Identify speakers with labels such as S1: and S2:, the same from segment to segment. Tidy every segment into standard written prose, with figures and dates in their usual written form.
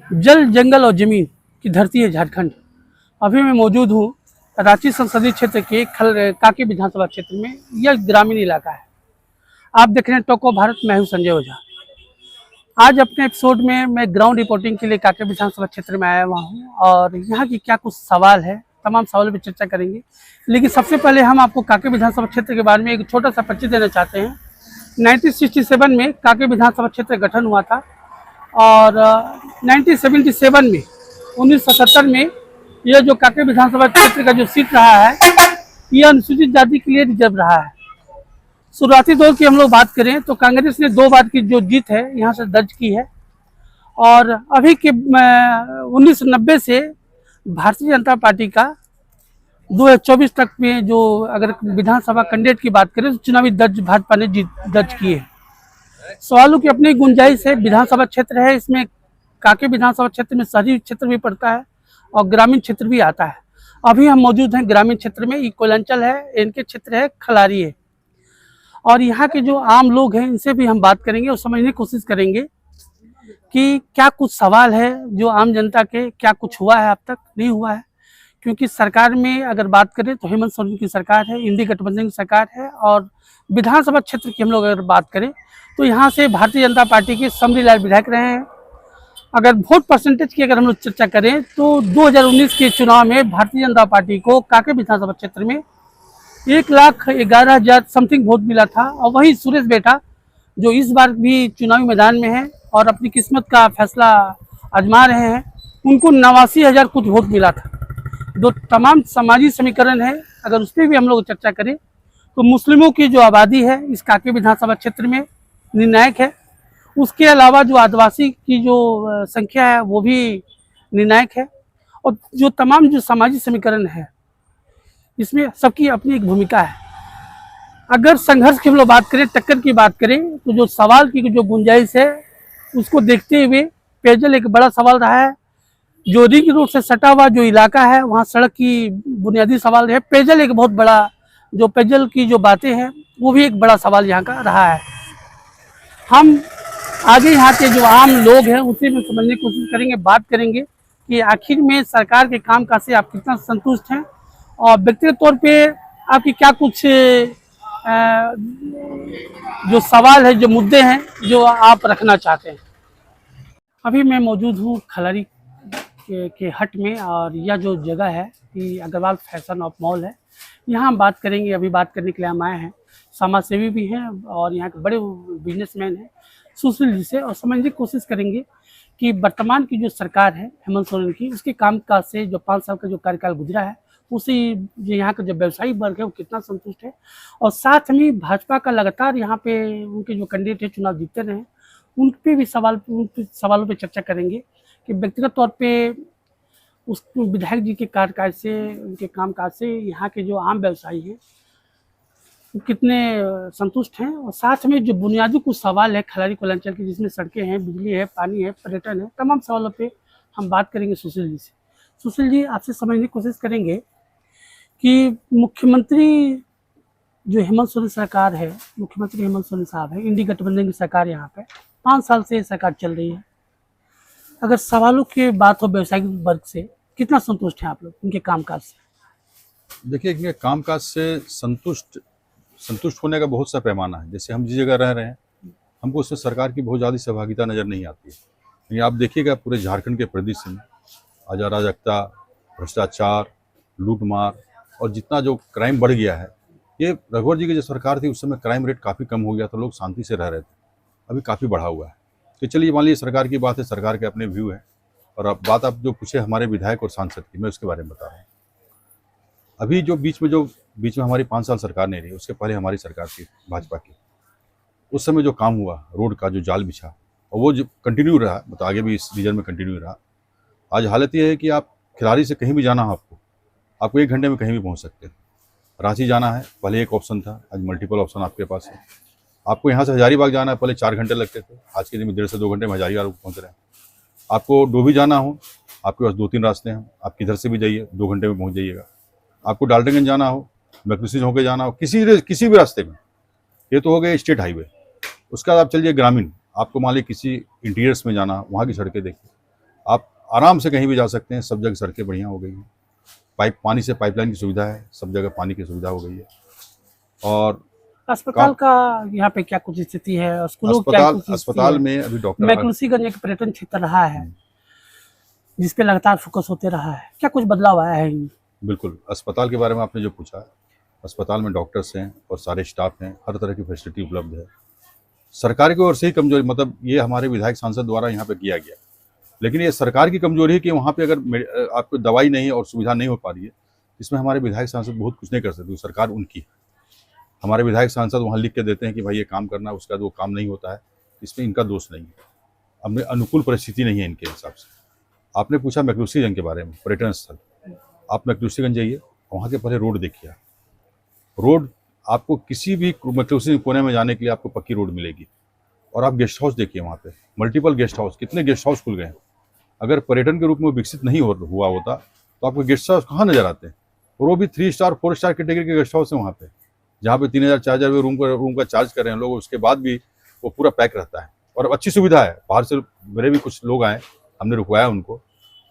S1: जल, जंगल और जमीन की धरती है झारखंड। अभी मैं मौजूद हूँ रांची संसदीय क्षेत्र के कांके विधानसभा क्षेत्र में। यह ग्रामीण इलाका है। आप देख रहे हैं टॉक ऑफ भारत, मैं हूँ संजय ओझा। आज अपने एपिसोड में मैं ग्राउंड रिपोर्टिंग के लिए कांके विधानसभा क्षेत्र में आया हुआ हूँ और यहाँ की क्या कुछ सवाल है, तमाम सवालों पर चर्चा करेंगे। लेकिन सबसे पहले हम आपको कांके विधानसभा क्षेत्र के बारे में एक छोटा सा परिचय देना चाहते हैं। 1967 में कांके विधानसभा क्षेत्र गठन हुआ था और 1977 में 1977 में यह जो कांके विधानसभा क्षेत्र का जो सीट रहा है, यह अनुसूचित जाति के लिए रिजर्व रहा है। शुरुआती दौर की हम लोग बात करें तो कांग्रेस ने 2 बार की जो जीत है यहाँ से दर्ज की है और अभी के 1990 से भारतीय जनता पार्टी का 2024 तक में जो अगर विधानसभा कैंडिडेट की बात करें तो चुनावी दर्ज भाजपा ने दर्ज की है। सवालों की अपनी गुंजाइश है। विधानसभा क्षेत्र है, इसमें कांके विधानसभा क्षेत्र में शहरी क्षेत्र भी पड़ता है और ग्रामीण क्षेत्र भी आता है। अभी हम मौजूद हैं ग्रामीण क्षेत्र में। ये कोयलांचल है, इनके क्षेत्र है खलारी है और यहाँ के जो आम लोग हैं इनसे भी हम बात करेंगे और समझने की कोशिश करेंगे कि क्या कुछ सवाल है जो आम जनता के, क्या कुछ हुआ है अब तक, नहीं हुआ है। क्योंकि सरकार में अगर बात करें तो हेमंत सोरेन की सरकार है, इंडी गठबंधन की सरकार है और विधानसभा क्षेत्र की हम लोग अगर बात करें तो यहाँ से भारतीय जनता पार्टी के समरीलाल विधायक रहे हैं। अगर वोट परसेंटेज की अगर हम लोग चर्चा करें तो 2019 के चुनाव में भारतीय जनता पार्टी को कांके विधानसभा क्षेत्र में 1,11,000 समथिंग वोट मिला था और वही सुरेश बेटा जो इस बार भी चुनावी मैदान में है और अपनी किस्मत का फैसला आजमा रहे हैं, उनको 89,000 कुछ वोट मिला था। जो तमाम सामाजिक समीकरण है अगर उस पर भी हम लोग चर्चा करें तो मुस्लिमों की जो आबादी है इस कांके विधानसभा क्षेत्र में निर्णायक है। उसके अलावा जो आदिवासी की जो संख्या है वो भी निर्णायक है और जो तमाम जो सामाजिक समीकरण है इसमें सबकी अपनी एक भूमिका है। अगर संघर्ष की हम लोग बात करें, टक्कर की बात करें तो जो सवाल की जो गुंजाइश है उसको देखते हुए पेयजल एक बड़ा सवाल रहा है। जो रिंग रोड से सटा हुआ जो इलाका है वहाँ सड़क की बुनियादी सवाल है। पेयजल एक बहुत बड़ा, जो पेयजल की जो बातें हैं वो भी एक बड़ा सवाल यहाँ का रहा है। हम आगे यहाँ के जो आम लोग हैं उनसे भी समझने की कोशिश करेंगे, बात करेंगे कि आखिर में सरकार के कामकाज से आप कितना संतुष्ट हैं और व्यक्तिगत तौर पे आपकी क्या कुछ जो सवाल है, जो मुद्दे हैं जो आप रखना चाहते हैं। अभी मैं मौजूद हूँ खलारी के हट में और यह जो जगह है कि अग्रवाल फैशन ऑफ मॉल है। यहाँ हम बात करेंगे, अभी बात करने के लिए हम आए हैं। समाज सेवी भी हैं और यहाँ के बड़े बिजनेसमैन हैं सुशील जी से, और समझने की कोशिश करेंगे कि वर्तमान की जो सरकार है हेमंत सोरेन की, उसके कामकाज से जो 5 साल का जो कार्यकाल गुजरा है उसी जो यहाँ का जो व्यवसायिक वर्ग है वो कितना संतुष्ट है। और साथ में भाजपा का लगातार यहाँ पे उनके जो कैंडिडेट है चुनाव जीतते रहे, उन पे भी सवालों पे चर्चा करेंगे कि व्यक्तिगत तौर पे उस विधायक जी के कार्यकाल से, उनके कामकाज से यहाँ के जो आम व्यवसायी हैं वो कितने संतुष्ट हैं। और साथ में जो बुनियादी कुछ सवाल है खलारी कोयलांचल की, जिसमें सड़कें हैं, बिजली है, पानी है, पर्यटन है, तमाम सवालों पे हम बात करेंगे सुशील जी से। सुशील जी, आपसे समझने की कोशिश करेंगे कि मुख्यमंत्री जो हेमंत सोरेन सरकार है, मुख्यमंत्री हेमंत सोरेन साहब है, इंडी गठबंधन की सरकार यहाँ पे 5 साल से सरकार चल रही है। अगर सवालों की बात हो व्यवसायिक वर्ग से, कितना संतुष्ट हैं आप लोग इनके कामकाज से?
S2: देखिए, इनके कामकाज से संतुष्ट होने का बहुत सा पैमाना है। जैसे हम जिस जगह रह रहे हैं, हमको उसमें सरकार की बहुत ज़्यादा सहभागिता नज़र नहीं आती है। लेकिन आप देखिएगा पूरे झारखंड के परिदृश्य में अराजकता, भ्रष्टाचार, लूटमार और जितना जो क्राइम बढ़ गया है, ये रघुवर जी की जो सरकार थी उस समय क्राइम रेट काफ़ी कम हो गया था, लोग शांति से रह रहे थे। अभी काफ़ी बढ़ा हुआ है। तो चलिए मान लीजिए सरकार की बात है, सरकार के अपने व्यू है। और अब बात आप जो पूछे हमारे विधायक और सांसद की, मैं उसके बारे में बता रहा हूँ। अभी जो बीच में हमारी 5 साल सरकार नहीं रही, उसके पहले हमारी सरकार थी भाजपा की। उस समय जो काम हुआ, रोड का जो जाल बिछा, और वो जो कंटिन्यू रहा, मतलब आगे भी इस रीजन में कंटिन्यू रहा। आज हालत ये है कि आप खिलाड़ी से कहीं भी जाना हो, आपको 1 घंटे में कहीं भी पहुंच सकते हैं। रांची जाना है, पहले एक ऑप्शन था, आज मल्टीपल ऑप्शन आपके पास है। आपको यहाँ से हजारीबाग जाना है, पहले 4 घंटे लगते थे, आज के दिन में 1.5 से 2 घंटे में हजारीबाग पहुँच रहे हैं। आपको डोभी जाना हो, आपके पास 2-3 रास्ते हैं, आप किधर से भी जाइए, 2 घंटे में पहुँच जाइएगा। आपको डाल्टनगंज जाना हो, मैक्लूसिस होकर जाना हो, किसी भी रास्ते में, ये तो हो गए स्टेट हाईवे। उसके बाद आप चलिए ग्रामीण, आपको मान लीजिए किसी इंटीरियर्स में जाना, वहाँ की सड़कें देखिए। आप आराम से कहीं भी जा सकते हैं, सब जगह सड़कें बढ़िया हो गई हैं, पानी से पाइपलाइन की सुविधा है, सब जगह पानी की सुविधा हो गई है। और
S1: अस्पताल का यहाँ पे क्या कुछ स्थिति है और स्कूलों की क्या कुछ स्थिति
S2: अस्पताल
S1: है?
S2: में अभी डॉक्टर
S1: मैक्लूसीगंज एक पर्यटन क्षेत्र रहा है जिस पे लगातार फोकस होते रहा है, क्या कुछ बदलाव आया है इनमें?
S2: बिल्कुल, अस्पताल के बारे में आपने जो पूछा, अस्पताल में डॉक्टर्स हैं और सारे स्टाफ हैं, हर तरह की फैसिलिटी उपलब्ध है। सरकार की ओर से ही कमजोरी, मतलब ये हमारे विधायक सांसद द्वारा यहाँ पे किया गया, लेकिन ये सरकार की कमजोरी है कि वहाँ पे अगर आपको दवाई नहीं और सुविधा नहीं हो पा रही है, इसमें हमारे विधायक सांसद बहुत कुछ नहीं कर सकते, सरकार उनकी है। हमारे विधायक सांसद वहाँ लिख के देते हैं कि भाई ये काम करना, उसका वो काम नहीं होता है, इसमें इनका दोष नहीं है, अब अनुकूल परिस्थिति नहीं है इनके हिसाब से। आपने पूछा मैक्लूसीगंज के बारे में, पर्यटन स्थल, आप मैक्लूसीगंज जाइए, वहाँ के पहले रोड देखिए। रोड आपको किसी भी मैक्लूसीगंज कोने में जाने के लिए आपको पक्की रोड मिलेगी। और आप गेस्ट हाउस देखिए, वहाँ पे मल्टीपल गेस्ट हाउस, कितने गेस्ट हाउस खुल गए हैं। अगर पर्यटन के रूप में विकसित नहीं हुआ होता तो आपको गेस्ट हाउस कहाँ नजर आते हैं, और वो भी 3 स्टार 4 स्टार कैटेगरी के गेस्ट हाउस है वहाँ पे, जहाँ पे 3000 4000 रूम का चार्ज कर रहे हैं लोग, उसके बाद भी वो पूरा पैक रहता है और अच्छी सुविधा है। बाहर से मेरे भी कुछ लोग आए, हमने रुकवाया उनको,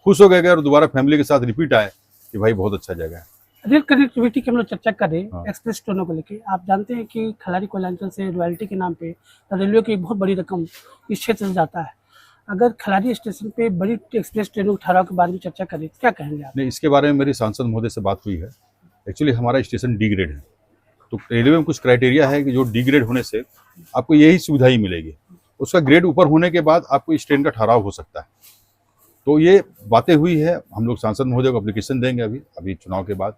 S2: खुश हो गए और दोबारा फैमिली के साथ रिपीट आए कि भाई बहुत अच्छा जगह है।
S1: रेल कनेक्टिविटी की हम लोग चर्चा करें,
S2: हाँ।
S1: एक्सप्रेस ट्रेनों को लेके, आप जानते हैं कि खलारी कोयलांचल से रॉयल्टी के नाम पे रेलवे की एक बहुत बड़ी रकम इस क्षेत्र से जाता है। अगर खलारी स्टेशन पे बड़ी एक्सप्रेस ट्रेनों के ठहराव के बारे में चर्चा करें तो क्या कहेंगे आप?
S2: नहीं, इसके बारे में मेरी सांसद महोदय से बात हुई है। एक्चुअली हमारा स्टेशन डी ग्रेड है, तो रेलवे में कुछ क्राइटेरिया है कि जो डी ग्रेड होने से आपको यही सुविधा ही मिलेगी, उसका ग्रेड ऊपर होने के बाद आपको इस ट्रेन का ठहराव हो सकता है। तो ये बातें हुई है, हम लोग सांसद महोदय को एप्लीकेशन देंगे अभी चुनाव के बाद,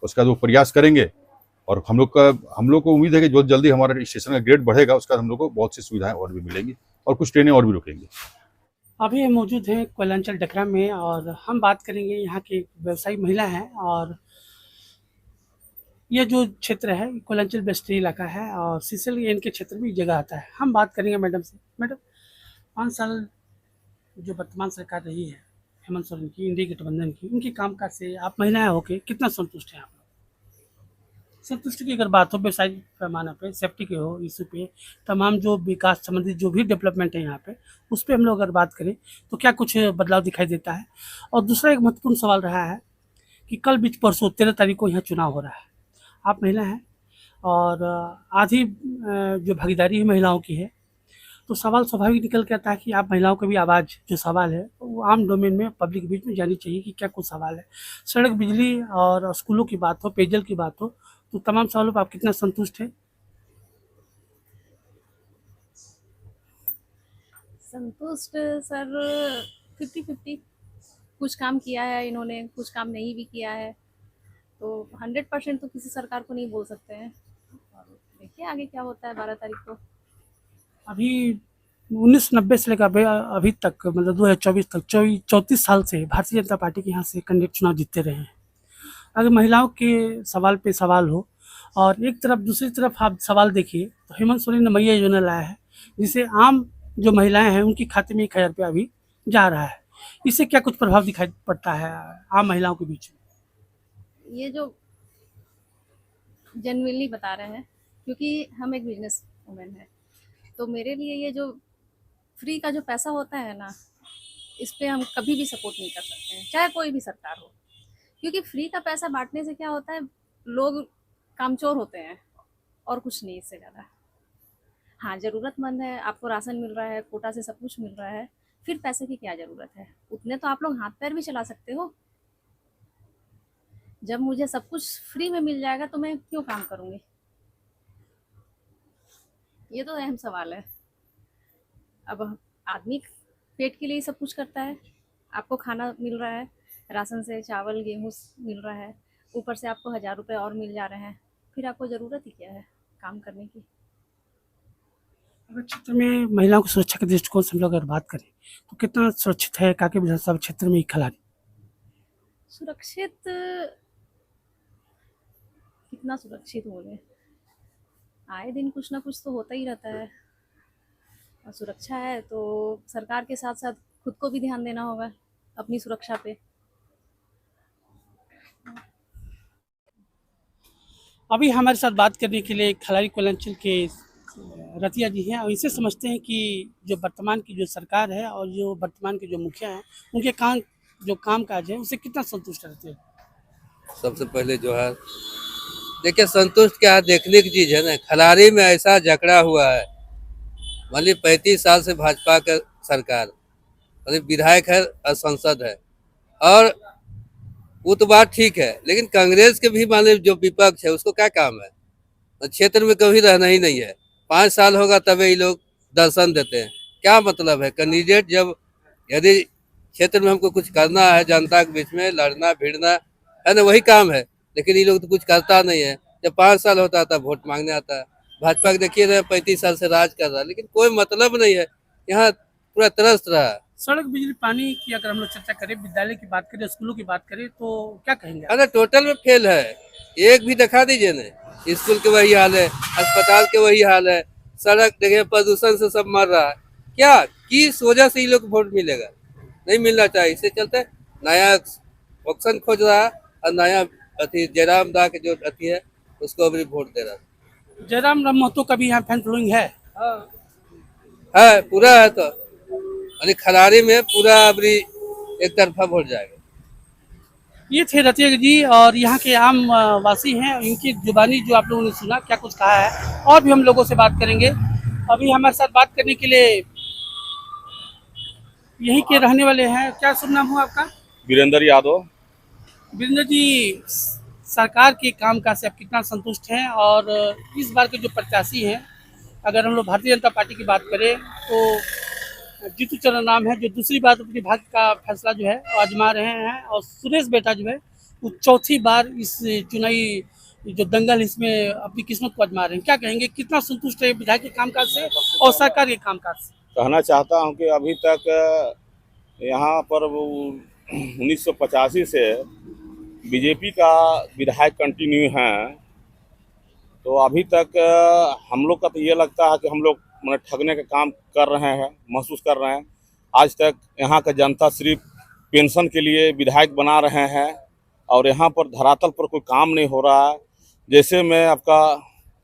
S2: उसका वो प्रयास करेंगे और हम लोग को उम्मीद है कि जो जल्दी हमारा स्टेशन का ग्रेड बढ़ेगा उसका हम लोग को बहुत सी सुविधाएं और भी मिलेंगी और कुछ ट्रेनें और भी रुकेंगी।
S1: अभी हम मौजूद हैं कोयलांचल डकरा में और हम बात करेंगे, यहाँ की व्यवसायी महिला हैं और ये जो क्षेत्र है कोयलांचल बेस्टरी इलाका है और सीसल इनके क्षेत्र में जगह आता है। हम बात करेंगे मैडम से। मैडम, 5 साल जो वर्तमान सरकार रही है हेमंत सोरेन की, इंडिया गठबंधन की, उनके कामकाज से आप महिलाएं होके कितना संतुष्ट हैं आप? संतुष्टि की अगर बात हो व्यवसायिक पैमाने पे, सेफ्टी के हो इशू पे, तमाम जो विकास संबंधित जो भी डेवलपमेंट है यहाँ पे, उस पर हम लोग अगर बात करें तो क्या कुछ बदलाव दिखाई देता है? और दूसरा एक महत्वपूर्ण सवाल रहा है कि कल बीच परसों 13 तारीख को यहाँ चुनाव हो रहा है, आप महिला हैं और आधी जो भागीदारी है महिलाओं की है, तो सवाल स्वाभाविक निकल के आता है कि आप महिलाओं का भी आवाज़ जो सवाल है वो आम डोमेन में पब्लिक बीच में जानी चाहिए कि क्या कुछ सवाल है। सड़क, बिजली और स्कूलों की बात हो, पेयजल की बात हो, तो तमाम सवालों पर आप कितना संतुष्ट हैं?
S3: संतुष्ट सर 50-50, कुछ काम किया है इन्होंने, कुछ काम नहीं भी किया है, तो 100% तो किसी सरकार को नहीं बोल सकते हैं। और देखिए आगे क्या होता है 12 तारीख को।
S1: अभी 1990 से लेकर अभी तक, मतलब 2024 तक 34 साल से भारतीय जनता पार्टी के यहाँ से कैंडिडेट चुनाव जीतते रहे हैं। अगर महिलाओं के सवाल पे सवाल हो और एक तरफ दूसरी तरफ आप सवाल देखिए तो हेमंत सोरेन ने मैया योजना लाया है जिससे आम जो महिलाएं हैं उनके खाते में 1000 रुपया अभी जा रहा है। इससे क्या कुछ प्रभाव दिखाई पड़ता है आम महिलाओं के बीच में?
S3: ये जो जेन्युइनली बता रहे हैं, क्योंकि हम एक बिजनेस वुमेन है, तो मेरे लिए ये जो फ्री का जो पैसा होता है ना, इस पे हम कभी भी सपोर्ट नहीं कर सकते हैं, चाहे कोई भी सरकार हो। क्योंकि फ्री का पैसा बांटने से क्या होता है, लोग कामचोर होते हैं और कुछ नहीं इससे ज़्यादा। हाँ, ज़रूरतमंद है, आपको राशन मिल रहा है, कोटा से सब कुछ मिल रहा है, फिर पैसे की क्या ज़रूरत है? उतने तो आप लोग हाथ पैर भी चला सकते हो। जब मुझे सब कुछ फ्री में मिल जाएगा तो मैं क्यों काम करूँगी? ये तो अहम सवाल है। अब आदमी पेट के लिए सब कुछ करता है, आपको खाना मिल रहा है, राशन से चावल गेहूँ मिल रहा है, ऊपर से आपको 1000 रुपये और मिल जा रहे हैं, फिर आपको ज़रूरत ही क्या है काम करने की?
S1: अगर क्षेत्र में महिलाओं की सुरक्षा के दृष्टिकोण से हम लोग अगर बात करें तो कितना सुरक्षित है कांके विधानसभा क्षेत्र में खलारी?
S3: सुरक्षित कितना सुरक्षित हो गए, आए दिन कुछ ना कुछ तो होता ही रहता है। और सुरक्षा है तो सरकार के साथ साथ खुद को भी ध्यान देना होगा अपनी सुरक्षा पे।
S1: अभी हमारे साथ बात करने के लिए खलारी कोयलांचल के रतिया जी हैं और इनसे समझते हैं कि जो वर्तमान की जो सरकार है और जो वर्तमान के जो मुखिया हैं उनके काम काज है उससे कितना संतुष्ट रहते हैं।
S4: सबसे पहले जो है देखिए संतुष्ट क्या है, देखने की चीज है ना। खलारी में ऐसा जकड़ा हुआ है, मान ली 35 साल से भाजपा का सरकार, मतलब विधायक है और सांसद है, और वो तो बात ठीक है, लेकिन कांग्रेस के भी मान ली जो विपक्ष है उसको क्या काम है, क्षेत्र में कभी रहना ही नहीं है। 5 साल होगा तभी ये लोग दर्शन देते हैं। क्या मतलब है कैंडिडेट जब यदि क्षेत्र में हमको कुछ करना है, जनता के बीच में लड़ना भिड़ना है ना, वही काम है, लेकिन ये लोग तो कुछ करता नहीं है। जब 5 साल होता है तब वोट मांगने आता है। भाजपा के देखिए ना 35 साल से राज कर रहा है, लेकिन कोई मतलब नहीं है, यहाँ पूरा त्रस्त रहा है।
S1: सड़क बिजली पानी की अगर हम लोग चर्चा करें, विद्यालय की बात करें, स्कूलों की बात करें तो क्या कहेंगे आप?
S4: अरे टोटल में फेल है, एक भी दिखा दीजिए ना। स्कूल के वही हाल है, अस्पताल के वही हाल है, सड़क देखिए प्रदूषण से सब मर रहा है। क्या किस वजह से ये लोग वोट मिलेगा? नहीं मिलना चाहिए। इससे चलते नया ऑप्शन खोज रहा है और नया अति जयराम दा के जो अति है उसको अभी वोट दे रहा है।
S1: जयराम महतो का भी यहाँ फैन फॉलोइंग है।
S4: है पूरा है, तो अरे खलारी में पूरा अभी एक तरफा वोट जाएगा।
S1: ये थे रतिया जी और यहाँ के आम वासी हैं, इनकी जुबानी जो आप लोगों ने सुना क्या कुछ कहा है, और भी हम लोगों से बात करेंगे। अभी हमारे साथ बात करने के लिए यहीं के रहने वाले हैं। क्या शुभ नाम हुआ आपका?
S5: वीरेंद्र यादव।
S1: वीरेंद्र जी, सरकार के कामकाज से आप कितना संतुष्ट हैं और इस बार के जो प्रत्याशी हैं, अगर हम लोग भारतीय जनता पार्टी की बात करें तो जीतू चरण नाम है जो दूसरी बार अपने भाग्य का फैसला जो है आजमा रहे हैं, और सुरेश बेटा जो है वो चौथी बार इस चुनावी जो दंगल इसमें अपनी किस्मत को आजमा रहे हैं। क्या कहेंगे, कितना संतुष्ट है विधायक के कामकाज से और सरकार के कामकाज से?
S5: कहना चाहता हूं कि अभी तक यहाँ पर 1985 से बीजेपी का विधायक कंटिन्यू हैं, तो अभी तक हम लोग का तो ये लगता है कि हम लोग मतलब ठगने का काम कर रहे हैं, महसूस कर रहे हैं। आज तक यहाँ का जनता सिर्फ पेंशन के लिए विधायक बना रहे हैं और यहाँ पर धरातल पर कोई काम नहीं हो रहा है। जैसे में आपका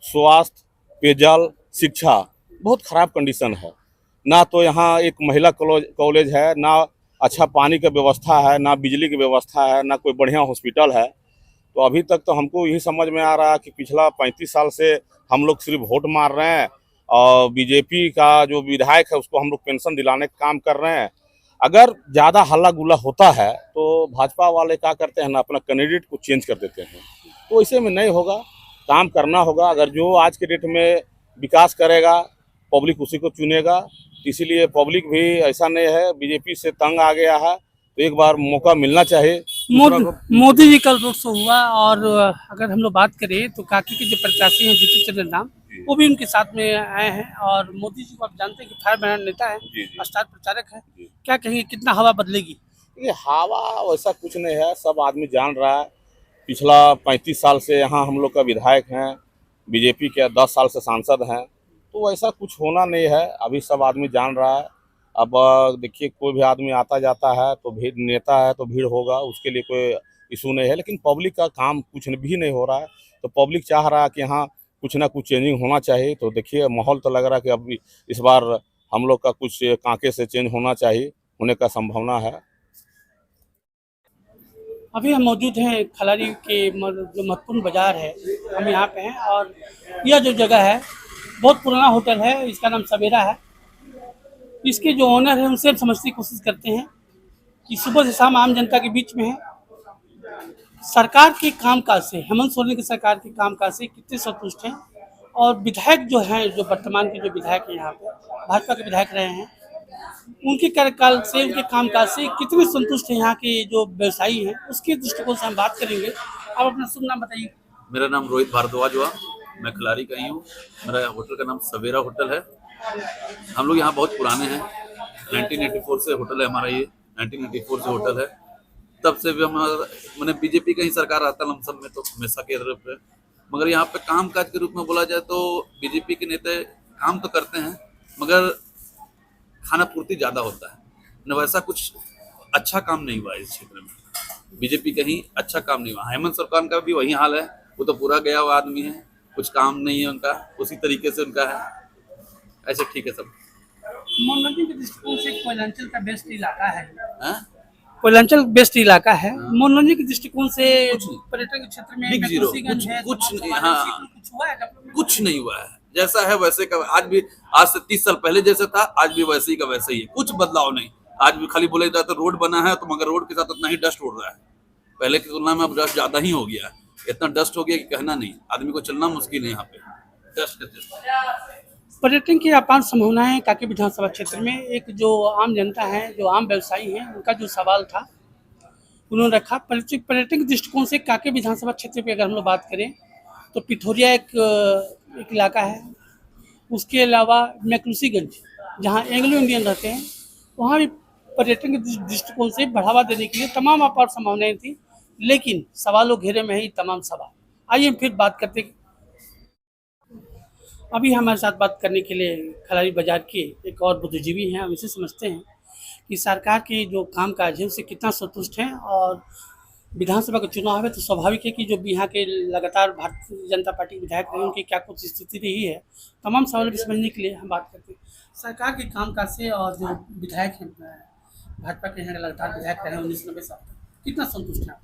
S5: स्वास्थ्य, पेयजल, शिक्षा बहुत ख़राब कंडीशन है। ना तो यहाँ एक महिला कॉलेज है, ना अच्छा पानी का व्यवस्था है, ना बिजली की व्यवस्था है, ना कोई बढ़िया हॉस्पिटल है। तो अभी तक तो हमको यही समझ में आ रहा है कि पिछला 35 साल से हम लोग सिर्फ वोट मार रहे हैं और बीजेपी का जो विधायक है उसको हम लोग पेंशन दिलाने का काम कर रहे हैं। अगर ज़्यादा हल्ला गुल्ला होता है तो भाजपा वाले क्या करते हैं ना, अपना कैंडिडेट को चेंज कर देते हैं। तो ऐसे में नहीं होगा, काम करना होगा। अगर जो आज के डेट में विकास करेगा पब्लिक उसी को चुनेगा। इसीलिए पब्लिक भी ऐसा नहीं है बीजेपी से तंग आ गया है, तो एक बार मौका मिलना चाहिए।
S1: मोदी जी कल रोड शो हुआ और अगर हम लोग बात करें तो काकी के जो प्रत्याशी हैं जीतू चरण राम, वो भी उनके साथ में आए हैं और मोदी जी को आप जानते हैं कि फायर ब्रांड नेता है, स्टार प्रचारक है। क्या कहेंगे, कितना हवा बदलेगी?
S5: ये हवा वैसा कुछ नहीं है, सब आदमी जान रहा है। पिछला 35 साल से यहाँ हम लोग का विधायक हैं, बीजेपी के 10 साल से सांसद हैं, तो ऐसा कुछ होना नहीं है। अभी सब आदमी जान रहा है। अब देखिए कोई भी आदमी आता जाता है तो भीड़, नेता है तो भीड़ होगा, उसके लिए कोई इशू नहीं है। लेकिन पब्लिक का काम कुछ भी नहीं हो रहा है, तो पब्लिक चाह रहा है कि यहाँ कुछ ना कुछ चेंजिंग होना चाहिए। तो देखिए माहौल तो लग रहा है कि अब इस बार हम लोग का कुछ कांके से चेंज होना चाहिए, होने का संभावना है।
S1: अभी हम मौजूद हैं खलारी के जो महत्वपूर्ण बाजार है, हम यहाँ पे हैं और यह जो जगह है बहुत पुराना होटल है, इसका नाम सवेरा है। इसके जो ओनर हैं उनसे हम समझने की कोशिश करते हैं कि सुबह से शाम आम जनता के बीच में है, सरकार के कामकाज से, हेमंत सोरेन की सरकार के कामकाज से कितने संतुष्ट हैं, और विधायक जो हैं, जो वर्तमान के जो विधायक हैं यहाँ पे भाजपा के विधायक रहे हैं, उनके कार्यकाल से, उनके कामकाज से कितने संतुष्ट हैं यहाँ के जो व्यवसायी हैं, उसके दृष्टिकोण से हम बात करेंगे। आप अपना शुभ नाम बताइए।
S6: मेरा नाम रोहित भारद्वाज हुआ, मैं खिलाड़ी का ही हूँ। मेरा होटल का नाम सवेरा होटल है। हम लोग यहाँ बहुत पुराने हैं, 1984 से होटल है हमारा, ये 1984 से होटल है। तब से भी हमारा मैंने बीजेपी का ही सरकार आता लमसम में, तो हमेशा के तरफ है। मगर यहाँ पे काम काज के रूप में बोला जाए तो बीजेपी के नेता काम तो करते हैं मगर खाना पूर्ति ज़्यादा होता है न, वैसा कुछ अच्छा काम नहीं हुआ इस क्षेत्र में। बीजेपी का ही अच्छा काम नहीं हुआ। हेमंत सोरेन का भी वही हाल है, वो तो पूरा गया हुआ आदमी है। कुछ काम नहीं है उनका, उसी तरीके से उनका है, ऐसे ठीक है सब।
S1: मनोरंजन के दृष्टिकोण से कोयलांचल का बेस्ट इलाका है।
S6: हाँ?
S1: कोयलांचल बेस्ट इलाका है मनोरंजन के दृष्टिकोण से।
S6: कुछ नहीं।
S1: पर्यटन के क्षेत्र में
S6: बिग जीरो,
S1: मैक्लोसीगंज है,
S6: कुछ नहीं,
S1: समाज
S6: हाँ।
S1: सेवा कुछ हुआ है डेवलपमेंट?
S6: कुछ नहीं हुआ है, जैसा है वैसे का आज भी, आज से 30 साल पहले जैसे था आज भी वैसे ही का वैसे ही है, कुछ बदलाव नहीं। आज भी खाली बोला जाता है रोड बना है, तो मगर रोड के साथ उतना ही डस्ट उड़ रहा है, पहले की तुलना में अब डस्ट ज्यादा ही हो गया है, इतना डस्ट हो गया कि कहना नहीं, आदमी को चलना मुश्किल है यहाँ पे डस्ट के।
S1: पर्यटन की अपार संभावनाएं कांके विधानसभा क्षेत्र में। एक जो आम जनता है, जो आम व्यवसायी हैं, उनका जो सवाल था उन्होंने रखा। पर्यटन के दृष्टिकोण से कांके विधानसभा क्षेत्र पे अगर हम लोग बात करें तो पिथौरिया एक इलाका है। उसके अलावा मैक्लूसीगंज, जहाँ एंग्लो इंडियन रहते हैं, वहाँ भी पर्यटन के दृष्टिकोण से बढ़ावा देने के लिए तमाम अपार संभावनाएं थी, लेकिन सवालों घेरे में ही तमाम सवाल। आइए हम फिर बात करते हैं। अभी हमारे साथ बात करने के लिए खलारी बाजार के एक और बुद्धिजीवी हैं। हम इसे समझते हैं कि सरकार के जो कामकाज है उससे कितना संतुष्ट हैं, और विधानसभा का चुनाव है तो स्वाभाविक है कि जो यहाँ के लगातार भारतीय जनता पार्टी विधायक रहे उनकी क्या कुछ स्थिति रही है। तमाम सवाल भी समझने के लिए हम बात करते हैं सरकार के कामकाज से। और जो विधायक हैं भाजपा के यहाँ लगातार विधायक रहे 1990 साल तक, कितना संतुष्ट हैं आप?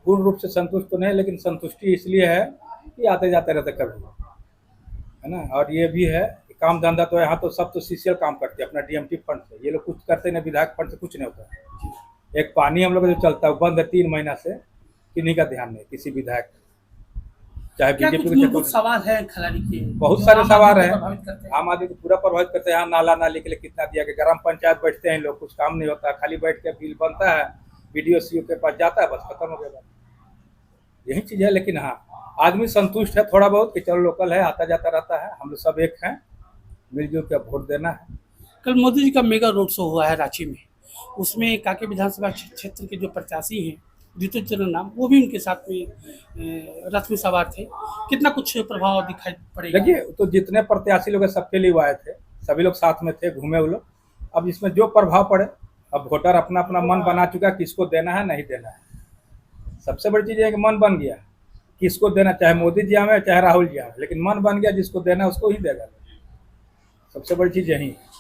S7: पूर्ण रूप से संतुष्ट तो नहीं, लेकिन संतुष्टि इसलिए है कि आते जाते रहते कभी, है ना। और ये भी है कि काम धंधा तो यहाँ तो सब तो सीसीएल काम करते हैं अपना डीएमटी फंड से, ये लोग कुछ करते नहीं, विधायक फंड से कुछ नहीं होता है। एक पानी हम लोग का जो चलता है बंद है 3 महीना से, किन्हीं का ध्यान नहीं किसी विधायक, चाहे
S1: क्या कुछ
S7: बीजेपी
S1: मूलभूत सवाल है खलारी के?
S7: बहुत
S1: जो
S7: सारे
S1: आम
S7: सवाल
S1: आदमी
S7: हैं।
S1: को प्रभावित करते हैं?
S7: आम आदमी को पूरा प्रभावित करते हैं। यहाँ नाला नाली के लिए कितना दिया गया, ग्राम पंचायत बैठते हैं लोग, कुछ काम नहीं होता, खाली बैठ के बिल बनता है, बीडीओ सीओ के पास जाता है, बस खत्म हो गया, यही चीज़ है। लेकिन हाँ, आदमी संतुष्ट है थोड़ा बहुत कि चलो लोकल है, आता जाता रहता है, हम लोग सब एक हैं, मिलजुल के वोट देना है।
S1: कल मोदी जी का मेगा रोड शो हुआ है रांची में, उसमें कांके विधानसभा क्षेत्र के जो प्रत्याशी हैं द्वितीय चरण नाम, वो भी उनके साथ में रथ में सवार थे। कितना कुछ प्रभाव दिखाई पड़ेगा?
S7: देखिए, तो जितने प्रत्याशी लोग हैं सबके लिए वो आए थे, सभी लोग साथ में थे, घूमे वो लोग। अब इसमें जो प्रभाव पड़े, अब वोटर अपना अपना मन बना चुका, किसको देना है नहीं देना है। सबसे बड़ी चीज़ है कि मन बन गया किसको देना, चाहे मोदी जी आवे चाहे राहुल जी आवे, लेकिन मन बन गया जिसको देना उसको ही देगा। सबसे बड़ी चीज़ यही है।